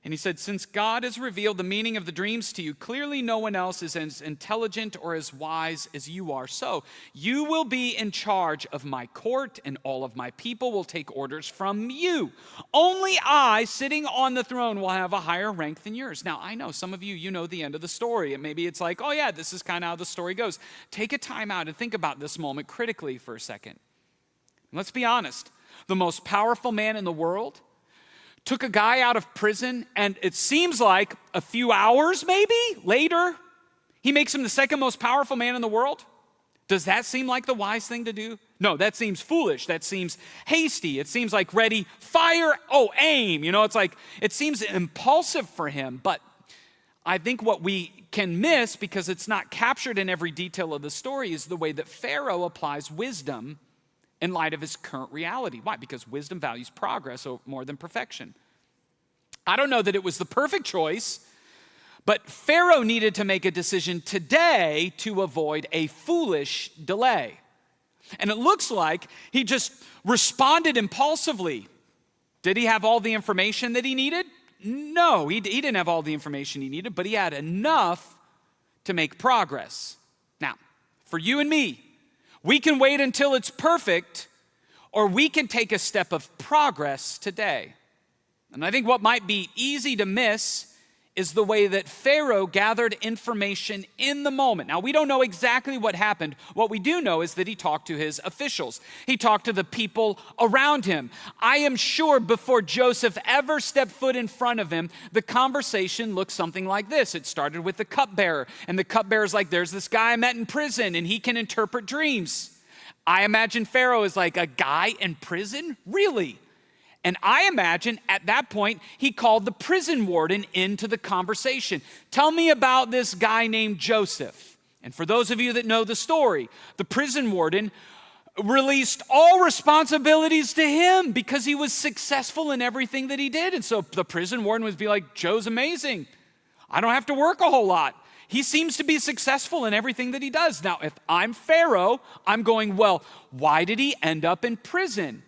and he said, since God has revealed the meaning of the dreams to you, clearly no one else is as intelligent or as wise as you are. So you will be in charge of my court, and all of my people will take orders from you. Only I, sitting on the throne, will have a higher rank than yours. Now, I know some of you know the end of the story, and maybe it's like, oh yeah, this is kind of how the story goes. Take a time out and think about this moment critically for a second. And let's be honest. The most powerful man in the world took a guy out of prison, and it seems like a few hours maybe later, he makes him the second most powerful man in the world. Does that seem like the wise thing to do? No, that seems foolish. That seems hasty. It seems like ready, fire, aim. It's like, it seems impulsive for him. But I think what we can miss, because it's not captured in every detail of the story, is the way that Pharaoh applies wisdom in light of his current reality. Why? Because wisdom values progress more than perfection. I don't know that it was the perfect choice, but Pharaoh needed to make a decision today to avoid a foolish delay. And it looks like he just responded impulsively. Did he have all the information that he needed? No, he didn't have all the information he needed, but he had enough to make progress. Now, for you and me, we can wait until it's perfect, or we can take a step of progress today. And I think what might be easy to miss is the way that Pharaoh gathered information in the moment. Now, we don't know exactly what happened. What we do know is that he talked to his officials. He talked to the people around him. I am sure before Joseph ever stepped foot in front of him, the conversation looked something like this. It started with the cupbearer, and the cupbearer's like, there's this guy I met in prison, and he can interpret dreams. I imagine Pharaoh is like, a guy in prison? Really? And I imagine at that point, he called the prison warden into the conversation. Tell me about this guy named Joseph. And for those of you that know the story, the prison warden released all responsibilities to him because he was successful in everything that he did. And so the prison warden would be like, Joe's amazing. I don't have to work a whole lot. He seems to be successful in everything that he does. Now, if I'm Pharaoh, I'm going, well, why did he end up in prison?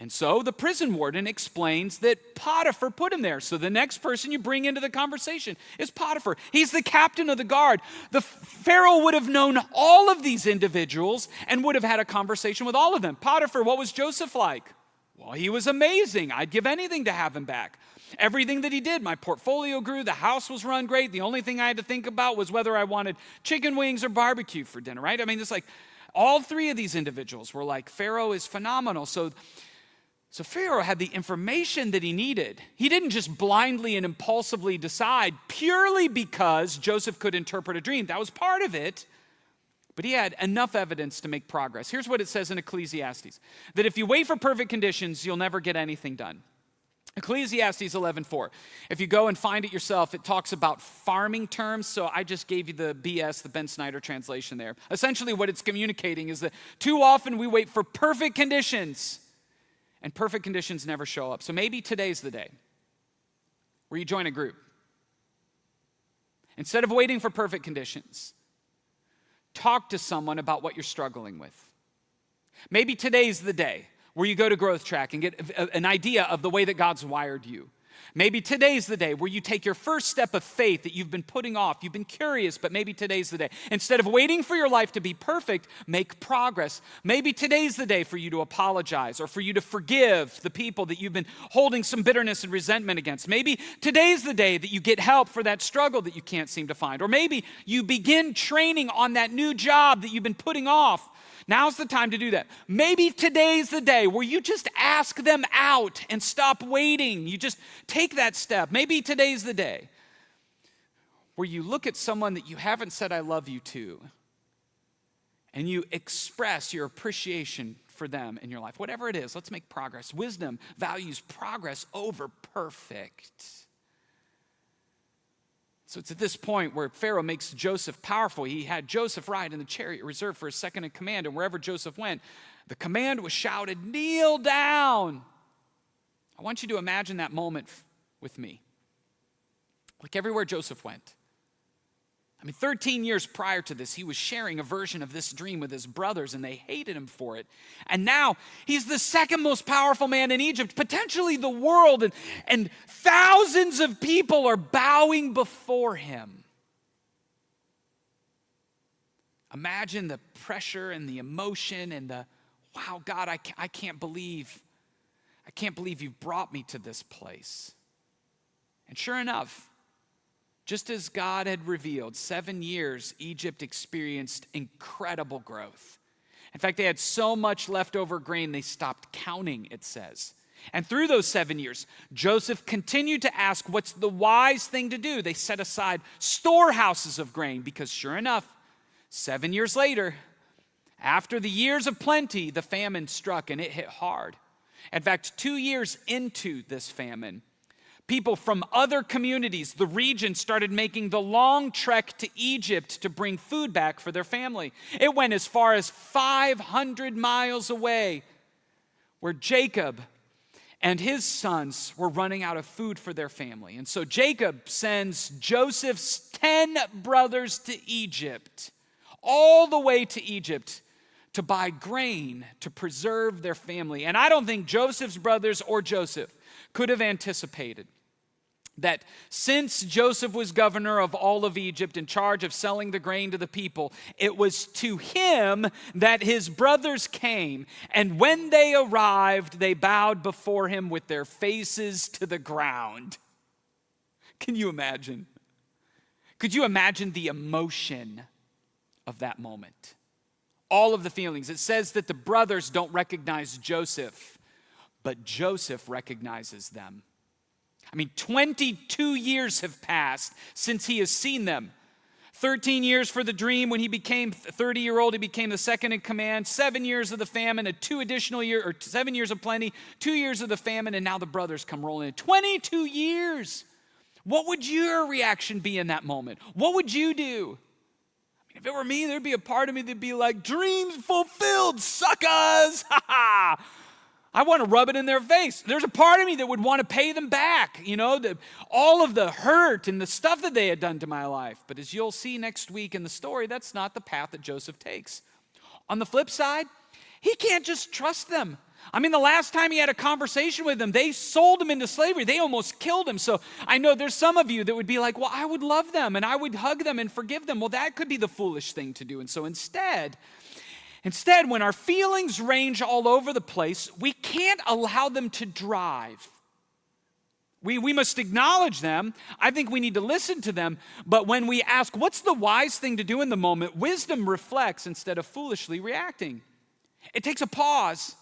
And so the prison warden explains that Potiphar put him there. So the next person you bring into the conversation is Potiphar. He's the captain of the guard. The Pharaoh would have known all of these individuals and would have had a conversation with all of them. Potiphar, what was Joseph like? Well, he was amazing. I'd give anything to have him back. Everything that he did, my portfolio grew, the house was run great. The only thing I had to think about was whether I wanted chicken wings or barbecue for dinner, right? I mean, it's like all three of these individuals were like, Pharaoh is phenomenal. So Pharaoh had the information that he needed. He didn't just blindly and impulsively decide purely because Joseph could interpret a dream. That was part of it. But he had enough evidence to make progress. Here's what it says in Ecclesiastes, that if you wait for perfect conditions, you'll never get anything done. Ecclesiastes 11:4. If you go and find it yourself, it talks about farming terms. So I just gave you the BS, the Ben Snyder translation there. Essentially what it's communicating is that too often we wait for perfect conditions, and perfect conditions never show up. So maybe today's the day where you join a group. Instead of waiting for perfect conditions, talk to someone about what you're struggling with. Maybe today's the day where you go to Growth Track and get an idea of the way that God's wired you. Maybe today's the day where you take your first step of faith that you've been putting off. You've been curious, but maybe today's the day. Instead of waiting for your life to be perfect, make progress. Maybe today's the day for you to apologize or for you to forgive the people that you've been holding some bitterness and resentment against. Maybe today's the day that you get help for that struggle that you can't seem to find. Or maybe you begin training on that new job that you've been putting off. Now's the time to do that. Maybe today's the day where you just ask them out and stop waiting. You just take that step. Maybe today's the day where you look at someone that you haven't said I love you to and you express your appreciation for them in your life. Whatever it is, let's make progress. Wisdom values progress over perfect. So it's at this point where Pharaoh makes Joseph powerful. He had Joseph ride in the chariot reserved for his second in command, and wherever Joseph went, the command was shouted, kneel down. I want you to imagine that moment with me. Like everywhere Joseph went. 13 years prior to this, he was sharing a version of this dream with his brothers, and they hated him for it. And now he's the second most powerful man in Egypt, potentially the world, and thousands of people are bowing before him. Imagine the pressure and the emotion and the, wow, God, I can't believe you've brought me to this place. And sure enough, just as God had revealed, 7 years, Egypt experienced incredible growth. In fact, they had so much leftover grain, they stopped counting, it says. And through those 7 years, Joseph continued to ask, what's the wise thing to do? They set aside storehouses of grain because sure enough, 7 years later, after the years of plenty, the famine struck and it hit hard. In fact, 2 years into this famine, people from other communities, the region, started making the long trek to Egypt to bring food back for their family. It went as far as 500 miles away, where Jacob and his sons were running out of food for their family. And so Jacob sends Joseph's 10 brothers to Egypt, all the way to Egypt, to buy grain to preserve their family. And I don't think Joseph's brothers or Joseph could have anticipated that since Joseph was governor of all of Egypt in charge of selling the grain to the people, it was to him that his brothers came. And when they arrived, they bowed before him with their faces to the ground. Can you imagine? Could you imagine the emotion of that moment? All of the feelings. It says that the brothers don't recognize Joseph, but Joseph recognizes them. 22 years have passed since he has seen them. 13 years for the dream. When he became 30-year-old, he became the second in command. 7 years of the famine, 7 years of plenty, 2 years of the famine, and now the brothers come rolling in. 22 years. What would your reaction be in that moment? What would you do? If it were me, there'd be a part of me that'd be like, dreams fulfilled, suckers! Ha ha! I want to rub it in their face. There's a part of me that would want to pay them back, all of the hurt and the stuff that they had done to my life. But as you'll see next week in the story, that's not the path that Joseph takes. On the flip side, he can't just trust them. The last time he had a conversation with them, they sold him into slavery. They almost killed him. So I know there's some of you that would be like, well, I would love them and I would hug them and forgive them. Well, that could be the foolish thing to do. And so instead, when our feelings range all over the place, we can't allow them to drive. We must acknowledge them. I think we need to listen to them. But when we ask, what's the wise thing to do in the moment, wisdom reflects instead of foolishly reacting. It takes a pause.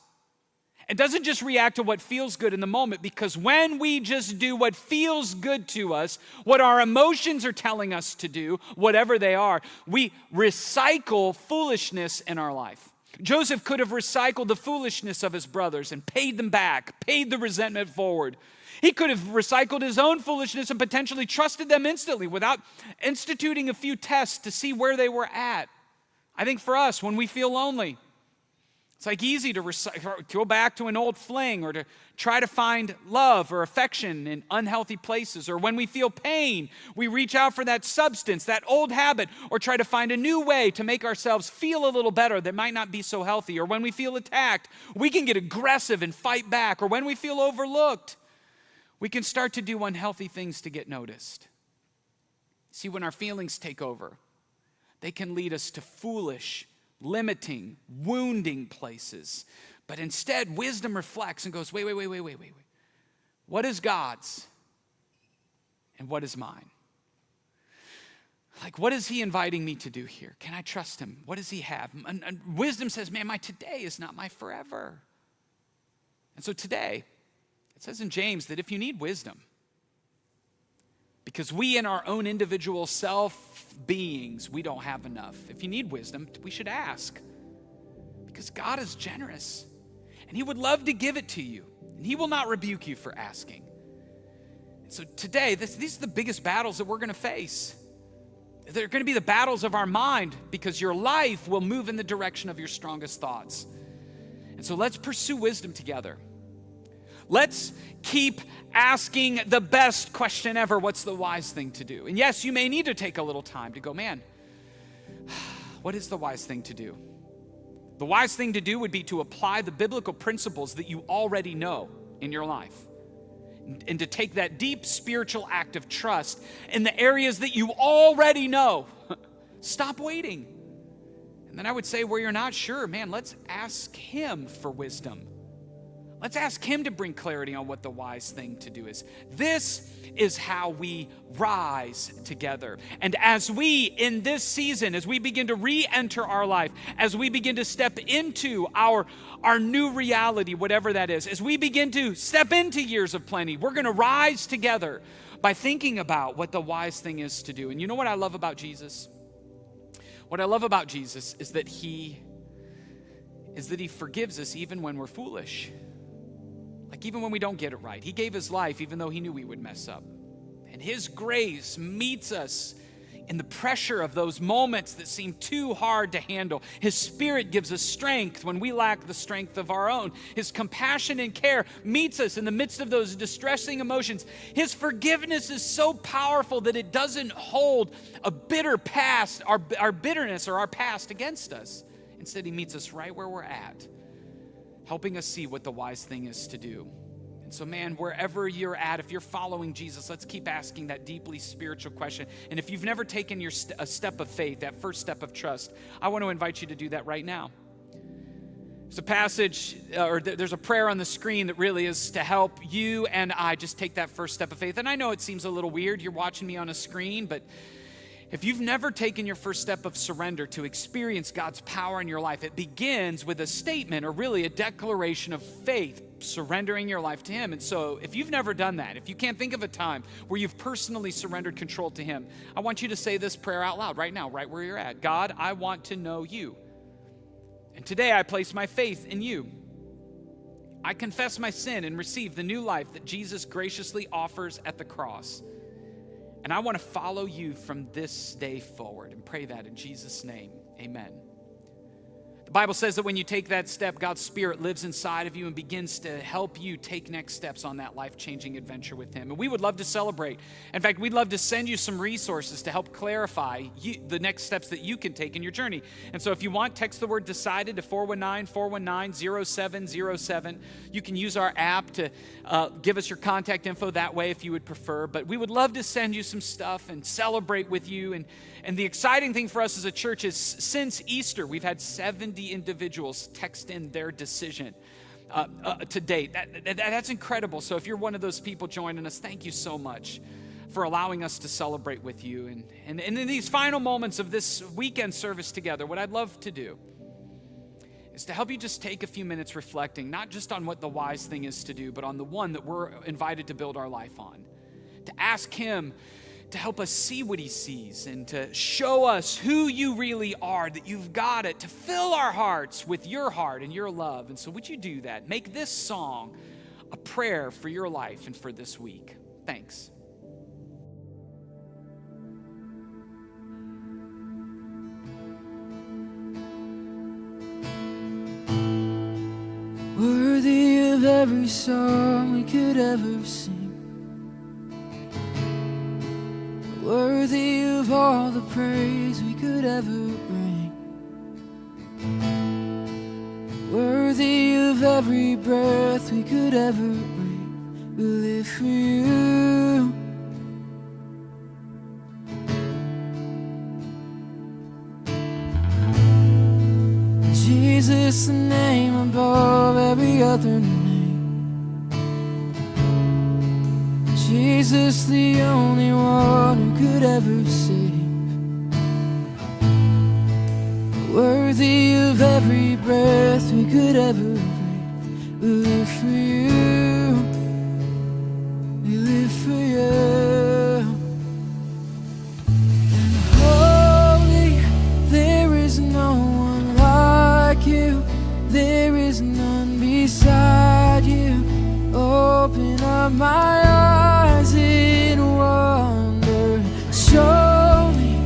It doesn't just react to what feels good in the moment, because when we just do what feels good to us, what our emotions are telling us to do, whatever they are, we recycle foolishness in our life. Joseph could have recycled the foolishness of his brothers and paid them back, paid the resentment forward. He could have recycled his own foolishness and potentially trusted them instantly without instituting a few tests to see where they were at. I think for us, when we feel lonely, it's like easy to go back to an old fling or to try to find love or affection in unhealthy places. Or when we feel pain, we reach out for that substance, that old habit, or try to find a new way to make ourselves feel a little better that might not be so healthy. Or when we feel attacked, we can get aggressive and fight back. Or when we feel overlooked, we can start to do unhealthy things to get noticed. See, when our feelings take over, they can lead us to foolish, limiting, wounding places. But instead, wisdom reflects and goes, wait. What is God's and what is mine? Like, what is he inviting me to do here? Can I trust him? What does he have? And wisdom says, man, my today is not my forever. And so today, it says in James that if you need wisdom, because we in our own individual self-beings, we don't have enough. If you need wisdom, we should ask. Because God is generous. And he would love to give it to you. And he will not rebuke you for asking. And so today, these are the biggest battles that we're going to face. They're going to be the battles of our mind, because your life will move in the direction of your strongest thoughts. And so let's pursue wisdom together. Let's keep asking the best question ever. What's the wise thing to do? And yes, you may need to take a little time to go, man, what is the wise thing to do? The wise thing to do would be to apply the biblical principles that you already know in your life, and to take that deep spiritual act of trust in the areas that you already know. Stop waiting. And then I would say, where you're not sure, man, let's ask him for wisdom. Let's ask him to bring clarity on what the wise thing to do is. This is how we rise together. And as we, in this season, as we begin to re-enter our life, as we begin to step into our new reality, whatever that is, as we begin to step into years of plenty, we're going to rise together by thinking about what the wise thing is to do. And you know what I love about Jesus? What I love about Jesus is that he forgives us even when we're foolish. Like even when we don't get it right. He gave his life even though he knew we would mess up. And his grace meets us in the pressure of those moments that seem too hard to handle. His Spirit gives us strength when we lack the strength of our own. His compassion and care meets us in the midst of those distressing emotions. His forgiveness is so powerful that it doesn't hold a bitter past, our bitterness or our past against us. Instead, he meets us right where we're at, helping us see what the wise thing is to do. And so, man, wherever you're at, if you're following Jesus, let's keep asking that deeply spiritual question. And if you've never taken a step of faith, that first step of trust, I want to invite you to do that right now. There's a passage, or there's a prayer on the screen that really is to help you and I just take that first step of faith. And I know it seems a little weird. You're watching me on a screen, but if you've never taken your first step of surrender to experience God's power in your life, it begins with a statement, or really a declaration of faith, surrendering your life to Him. And so if you've never done that, if you can't think of a time where you've personally surrendered control to Him, I want you to say this prayer out loud right now, right where you're at. God, I want to know you. And today I place my faith in you. I confess my sin and receive the new life that Jesus graciously offers at the cross. And I want to follow you from this day forward, and pray that in Jesus' name. Amen. The Bible says that when you take that step, God's Spirit lives inside of you and begins to help you take next steps on that life-changing adventure with Him. And we would love to celebrate. In fact, we'd love to send you some resources to help clarify the next steps that you can take in your journey. And so if you want, text the word DECIDED to 419-419-0707. You can use our app to give us your contact info that way if you would prefer. But we would love to send you some stuff and celebrate with you. And the exciting thing for us as a church is since Easter, we've had 70 individuals text in their decision to date. That's incredible. So if you're one of those people joining us, thank you so much for allowing us to celebrate with you. And in these final moments of this weekend service together, what I'd love to do is to help you just take a few minutes reflecting, not just on what the wise thing is to do, but on the one that we're invited to build our life on. To ask Him to help us see what He sees and to show us who you really are, that you've got it, to fill our hearts with your heart and your love. And so would you do that? Make this song a prayer for your life and for this week. Thanks. Worthy of every song we could ever sing, worthy of all the praise we could ever bring, worthy of every breath we could ever breathe. We live for you. Jesus, the name above every other name. Jesus, the only one who could ever save. Worthy of every breath we could ever breathe. We live for you. We live for you. And holy, there is no one like you. There is none beside you. Open up my eyes in wonder. Show me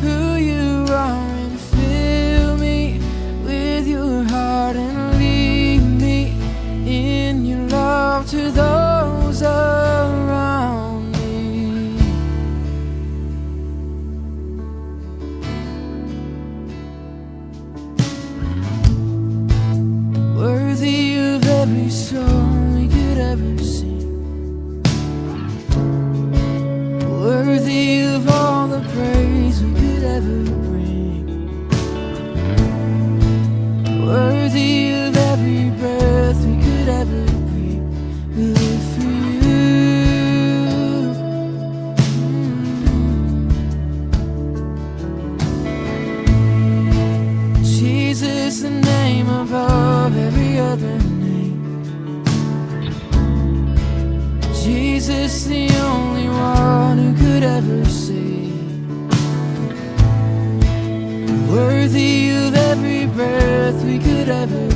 who you are and fill me with your heart and lead me in your love to those around me. Worthy of every song we could ever sing, worthy of all the praise we could ever bring, worthy of every breath we could ever breathe. We live for you. Jesus, the name above every other name. Jesus, the only one who could ever save. Worthy of every breath we could ever